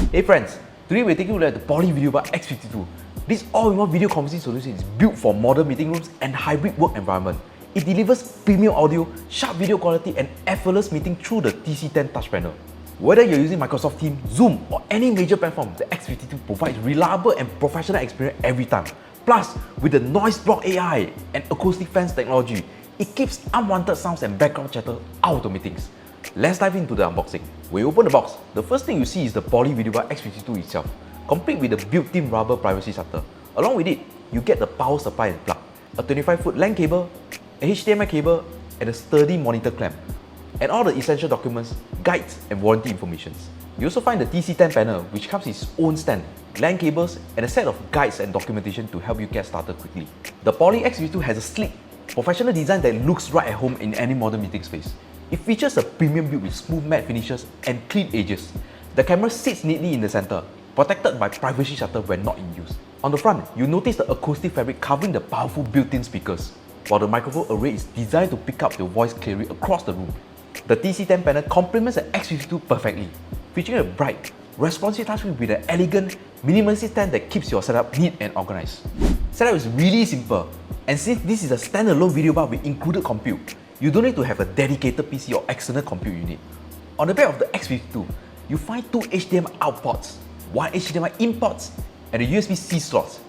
Hey friends, today we're taking a look at the Poly X52. This all-in-one video conferencing solution is built for modern meeting rooms and hybrid work environment. It delivers premium audio, sharp video quality and effortless meeting through the TC10 touch panel. Whether you're using Microsoft Teams, Zoom or any major platform, the X52 provides reliable and professional experience every time. Plus, with the NoiseBlockAI and acoustic fans technology, it keeps unwanted sounds and background chatter out of meetings. Let's dive into the unboxing. When you open the box, the first thing you see is the Poly X52 itself, complete with the built-in rubber privacy shutter. Along with it, you get the power supply and plug, a 25-foot LAN cable, a HDMI cable, and a sturdy monitor clamp, and all the essential documents, guides, and warranty information. You also find the TC10 panel, which comes with its own stand, LAN cables, and a set of guides and documentation to help you get started quickly. The Poly X52 has a sleek, professional design that looks right at home in any modern meeting space. It features a premium build with smooth matte finishes and clean edges. The camera sits neatly in the center, protected by privacy shutter when not in use. On the front, you notice the acoustic fabric covering the powerful built-in speakers, while the microphone array is designed to pick up your voice clearly across the room. The TC10 panel complements the X52 perfectly, featuring a bright, responsive touchscreen with an elegant, minimalistic stand that keeps your setup neat and organized. Setup is really simple, and since this is a standalone video bar with included compute, you don't need to have a dedicated PC or external compute unit. On the back of the X52, you find two HDMI out ports, one HDMI in ports, and a USB-C slots.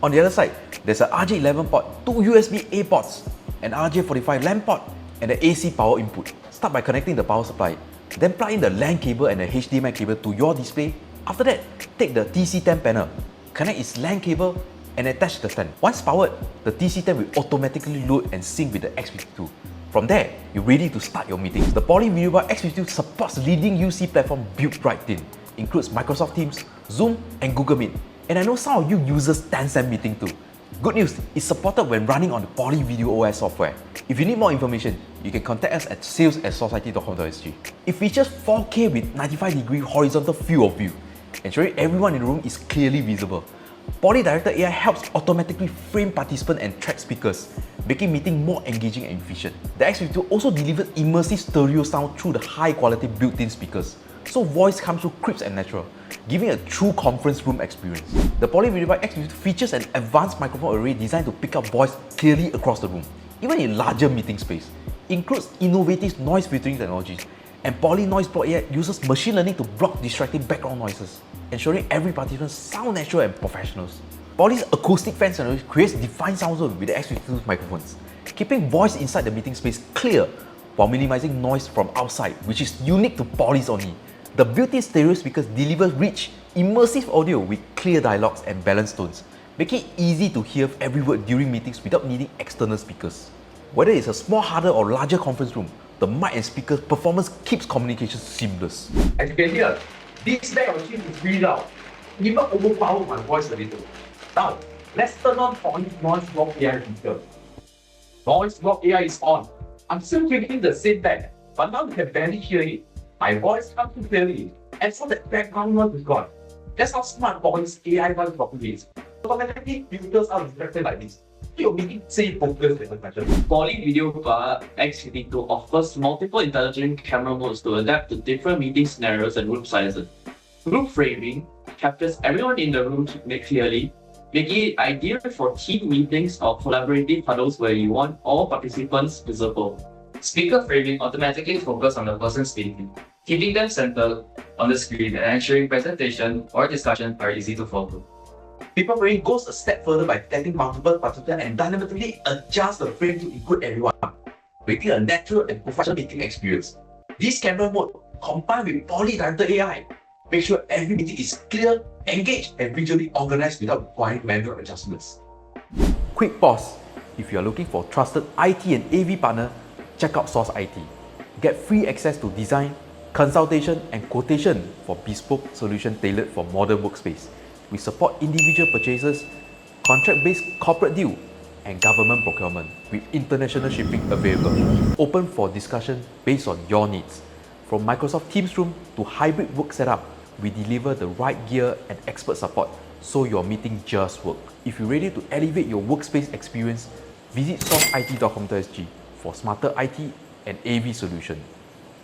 On the other side, there's a RJ11 port, two USB-A ports, an RJ45 LAN port, and an AC power input. Start by connecting the power supply, then plug in the LAN cable and the HDMI cable to your display. After that, take the TC10 panel, connect its LAN cable, and attach the stand. Once powered, the TC10 will automatically load and sync with the X52. From there, you're ready to start your meetings. The Poly X52 supports leading UC platform built right in. Includes Microsoft Teams, Zoom, and Google Meet. And I know some of you users Tencent Meeting too. Good news, it's supported when running on the Poly OS software. If you need more information, you can contact us at sales@sourceit.com.sg. It features 4K with 95-degree horizontal field of view, ensuring everyone in the room is clearly visible. Poly AI helps automatically frame participants and track speakers, making meeting more engaging and efficient. The X52 also delivers immersive stereo sound through the high-quality built-in speakers, so voice comes through crisp and natural, giving a true conference room experience. The Poly X52 features an advanced microphone array designed to pick up voice clearly across the room, even in larger meeting space. It includes innovative noise filtering technologies, and Poly NoiseBlockAI uses machine learning to block distracting background noises, ensuring every participant sound natural and professional. Poly's acoustic fan technology creates defined sound zone with the X52's microphones, keeping voice inside the meeting space clear while minimizing noise from outside, which is unique to Poly's only. The built-in stereo speakers deliver rich, immersive audio with clear dialogues and balanced tones, making it easy to hear every word during meetings without needing external speakers. Whether it's a small, harder or larger conference room, the mic and speakers performance keeps communication seamless. As you can hear, this back machine is really loud, even overpowered my voice a little. Now, let's turn on Poly NoiseBlockAI feature. NoiseBlockAI is on. I'm still creating the same back, but now you can barely hear it. My voice comes through clearly, and so that background noise is gone. That's how smart Poly's AI runs properly is. Automatically filters out distracted like this. Your meeting stay focused and attention. Poly X52 offers multiple intelligent camera modes to adapt to different meeting scenarios and room sizes. Group framing captures everyone in the room clearly, making it ideal for team meetings or collaborative huddles where you want all participants visible. Speaker framing automatically focuses on the person speaking, keeping them centered on the screen and ensuring presentation or discussion are easy to follow. People framing goes a step further by detecting multiple participants and dynamically adjust the frame to include everyone, making a natural and professional meeting experience. This camera mode, combined with Poly AI, makes sure every meeting is clear, engaged, and visually organized without requiring manual adjustments. Quick pause. If you are looking for trusted IT and AV partner, check out SourceIT. Get free access to design, consultation, and quotation for bespoke solution tailored for modern workspace. We support individual purchases, contract-based corporate deal, and government procurement with international shipping available. Open for discussion based on your needs. From Microsoft Teams room to hybrid work setup, we deliver the right gear and expert support so your meeting just works. If you're ready to elevate your workspace experience, visit sourceit.com.sg for smarter IT and AV solution.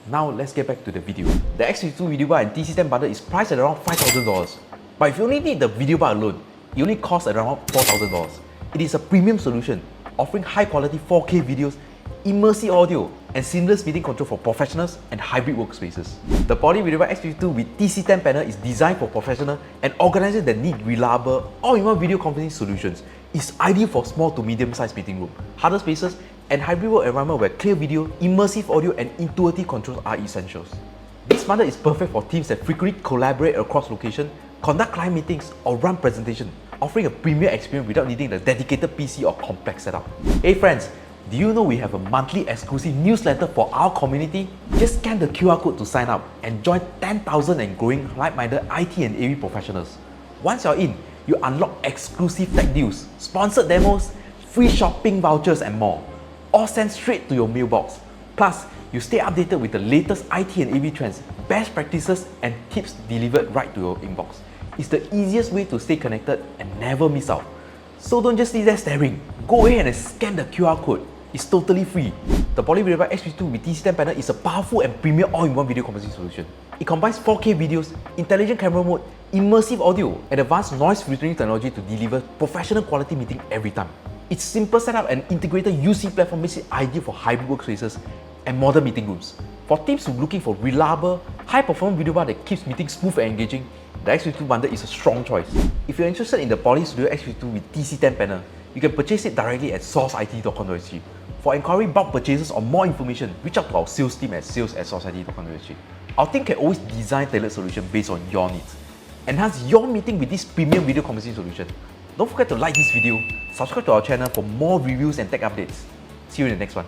Now let's get back to the video. The X52 video bar and TC10 bundle is priced at around $5,000. But if you only need the video bar alone, it only costs around $4,000. It is a premium solution, offering high quality 4K videos, immersive audio, and seamless meeting control for professionals and hybrid workspaces. The Poly Video Bar X52 with TC10 panel is designed for professionals and organizers that need reliable, all-in-one video conferencing solutions. It's ideal for small to medium-sized meeting room, harder spaces, and hybrid work environment where clear video, immersive audio, and intuitive controls are essentials. This bundle is perfect for teams that frequently collaborate across locations, conduct client meetings, or run presentations, offering a premier experience without needing the dedicated PC or complex setup. Hey friends, do you know we have a monthly exclusive newsletter for our community? Just scan the QR code to sign up and join 10,000 and growing like-minded IT and AV professionals. Once you're in, you unlock exclusive tech deals, sponsored demos, free shopping vouchers, and more. All sent straight to your mailbox. Plus, you stay updated with the latest IT and AV trends, best practices, and tips delivered right to your inbox. It's the easiest way to stay connected and never miss out. So don't just sit there staring. Go ahead and scan the QR code. It's totally free. The Poly Video Bar X52 with TC10 panel is a powerful and premier all-in-one video conferencing solution. It combines 4K videos, intelligent camera mode, immersive audio, and advanced noise filtering technology to deliver professional quality meeting every time. Its simple setup and integrated UC platform makes it ideal for hybrid workspaces and modern meeting rooms. For teams who are looking for reliable, high-performance video bar that keeps meetings smooth and engaging, the X52 bundle is a strong choice. If you're interested in the Poly Studio X52 with TC10 panel, you can purchase it directly at SourceIT.com.sg. For inquiry, bulk purchases, or more information, reach out to our sales team at sales@sourceit.com.sg. Our team can always design tailored solutions based on your needs. Enhance your meeting with this premium video conferencing solution. Don't forget to like this video, subscribe to our channel for more reviews and tech updates. See you in the next one.